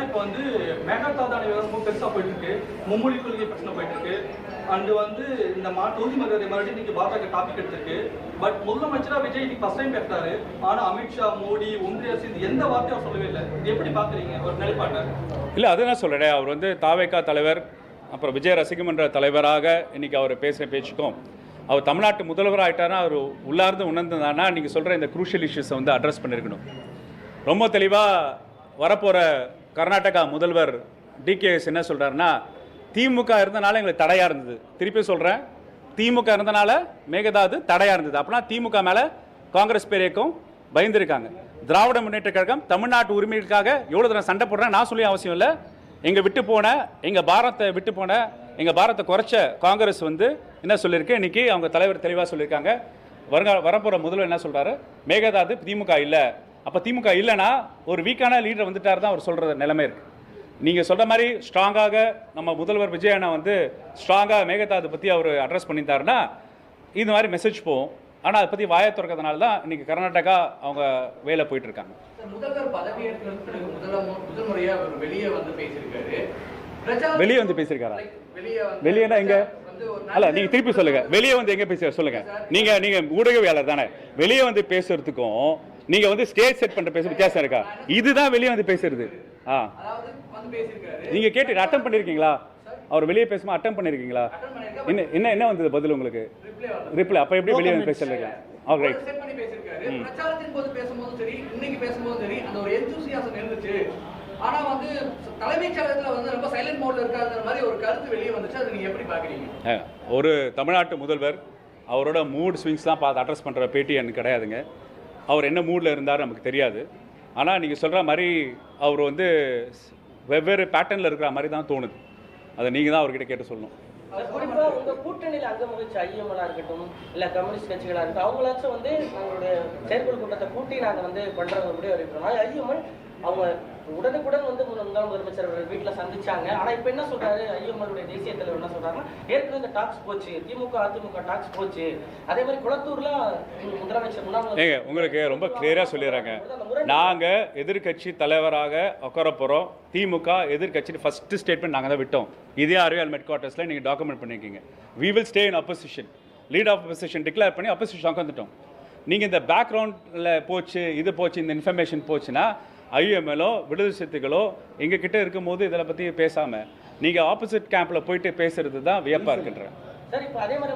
இப்போ வந்து மேகதாதான விவகாரம் பெருசாக போயிட்டு இருக்கு, மும்மொழி கொள்கை பிரச்சனை போயிட்டு இருக்கு. அண்டு வந்து இந்த தொகுதி மரியாதை மறுபடியும் இன்னைக்கு பாஜக டாபிக் எடுத்திருக்கு. பட் முதலமைச்சராக விஜய் இன்னைக்கு ஃபர்ஸ்ட் டைம் பேசுறாரு. ஆனால் அமித்ஷா, மோடி, ஒன்றிய அரசு இது எந்த வார்த்தையும் அவர் சொல்லவே இல்லை. இது எப்படி பார்க்குறீங்க ஒரு நிலைப்பாட்டை? இல்லை, அதுதான் சொல்கிறேன். அவர் வந்து தாவேகா தலைவர், அப்புறம் விஜய் ரசிகமன்ற தலைவராக இன்னைக்கு அவர் பேசுகிற பேச்சுக்கும், அவர் தமிழ்நாட்டு முதல்வர் ஆகிட்டாருன்னா அவர் உள்ளார்ந்து உணர்ந்ததானா நீங்கள் சொல்கிற இந்த குரூஷியல் இஷ்யூஸை வந்து அட்ரஸ் பண்ணியிருக்கணும். ரொம்ப தெளிவாக வரப்போகிற கர்நாடகா முதல்வர் டிகேஎஸ் என்ன சொல்கிறாருன்னா, திமுக இருந்தனால எங்களுக்கு தடையாக இருந்தது. திருப்பி சொல்கிறேன், திமுக இருந்தனால மேகதாது தடையாக இருந்தது. அப்படின்னா திமுக மேலே காங்கிரஸ் பேரேக்கும் பயந்துருக்காங்க. திராவிட முன்னேற்ற கழகம் தமிழ்நாட்டு உரிமைகளுக்காக எவ்வளோ தூரம் சண்டை போடுறேன் நான் சொல்லி அவசியம் இல்லை. எங்கள் பாரத்தை விட்டு போன எங்கள் பாரத்தை குறைச்ச காங்கிரஸ் வந்து என்ன சொல்லியிருக்கு, இன்றைக்கி அவங்க தலைவர் தெளிவாக சொல்லியிருக்காங்க. வரப்போகிற முதல்வர் என்ன சொல்கிறாரு, மேகதாது திமுக இல்லை. அப்போ திமுக இல்லைன்னா ஒரு வீக்கான லீடர் வந்துட்டார் தான் அவர் சொல்கிற நிலைமை இருக்குது. நீங்கள் சொல்கிற மாதிரி ஸ்ட்ராங்காக நம்ம முதல்வர் விஜய் அண்ணா வந்து ஸ்ட்ராங்காக மேகதாது பற்றி அவர் அட்ரஸ் பண்ணியிருந்தாருன்னா இந்த மாதிரி மெசேஜ் போகும். ஆனால் அதை பற்றி வாயை திறக்கிறதுனால தான் இன்றைக்கி கர்நாடகா அவங்க வேலை போயிட்டுருக்காங்க. முதல்வர் பதவியேற்றதுக்கு பிறகு முதல் முறையாக அவர் வெளியே வந்து பேசியிருக்காரு. வெளியே வந்து பேசியிருக்காரா? வெளியேனா எங்க? அல்ல, நீங்க திருப்பி சொல்லுங்க. வெளியே வந்து எங்க பேசுற சொல்லுங்க. நீங்க ஊடகவியாளர் தானே. வெளியே வந்து பேசுறதுக்கும் நீங்க வந்து ஸ்டேஜ் செட் பண்ற பேச வித்தியாசம் இருக்கா? இதுதான் வெளியே வந்து பேசுறது. நீங்க கேட்டு அட்டம் பண்ணிருக்கீங்களா? அவர் வெளியே பேசுமா அட்டம் பண்ணிருக்கீங்களா? என்ன என்ன வந்தது பதில் உங்களுக்கு? ரிப்ளை. அப்ப எப்படி வெளியே வந்து பேசல? ஆல்ரைட். பிரச்சாரத்தின் போது பேசும்போது சரி, இன்னைக்கு பேசும்போது சரி, அந்த ஒரு எந்தூசியாசம் இருந்துச்சு. ஆனா வந்து தலைமைச் செயலகத்துல வந்து ரொம்ப சைலண்ட் மோட்ல இருக்காருங்கிற மாதிரி ஒரு கருத்து வெளியே வந்துச்சு. அதை நீங்க எப்படி பாக்குறீங்க? ஒரு தமிழ்நாட்டு முதல்வர் அவரோட மூட் ஸ்விங்ஸ் தான் பார்த்து அட்ரஸ் பண்ற பேட்டி எனக்கு கிடையாதுங்க. அவர் என்ன மூடில் இருந்தார் நமக்கு தெரியாது. ஆனால் நீங்கள் சொல்கிற மாதிரி அவர் வந்து வெவ்வேறு பேட்டர்னில் இருக்கிற மாதிரி தான் தோணுது. அதை நீங்கள் தான் அவர்கிட்ட கேட்டு சொல்லணும். குறிப்பாக உங்கள் கூட்டணியில் அங்கம் வகிச்ச ஐஎம்எல்லாக இருக்கட்டும், இல்லை கம்யூனிஸ்ட் கட்சிகளாக இருக்கட்டும், அவங்களாச்சும் வந்து நம்மளுடைய செயற்குழு கூட்டத்தை கூட்டி நாங்கள் வந்து பண்ணுறது முடிவு அறிவிக்கிறோம். ஐஎம்எல் அவங்க உடனுக்குடன் வந்து முன்னாள் முதலமைச்சர் வீட்டில் சந்திச்சாங்க. ஆனால் இப்போ என்ன சொல்றாரு, ஐஎம்எல்லுடைய தேசிய தலைவர் என்ன சொல்றாருன்னா, ஏற்கனவே இந்த டாக்ஸ் போச்சு, திமுக அதிமுக டாக்ஸ் போச்சு. அதே மாதிரி குளத்தூர்ல முதலமைச்சர் முன்னாள் உங்களுக்கு ரொம்ப கிளியரா சொல்லிடுறாங்க, நாங்கள் எதிர்கட்சி தலைவராக உட்கார போகிறோம். திமுக எதிர்கட்சி ஃபர்ஸ்ட் ஸ்டேட்மெண்ட் நாங்கள் தான் விட்டோம். இதே அறிவியல் ஹெட் குவார்ட்டர்ஸில் நீங்கள் டாக்குமெண்ட் பண்ணியிருக்கீங்க. We will stay in opposition, lead of opposition declare பண்ணி அப்போசிஷன் உட்காந்துட்டோம். நீங்கள் இந்த பேக்ரவுண்டில் போச்சு, இது போச்சு, இந்த இன்ஃபர்மேஷன் போச்சுன்னா ஐஎம்எல்லோ விடுதலை சிறுத்தைகளோ எங்கள் கிட்டே இருக்கும்போது இதில் பற்றி பேசாமல் நீங்கள் ஆப்போசிட் கேம்பில் போயிட்டு பேசுறது தான் வியப்பாக இருக்குன்றேன். சார். இப்போ அதே மாதிரி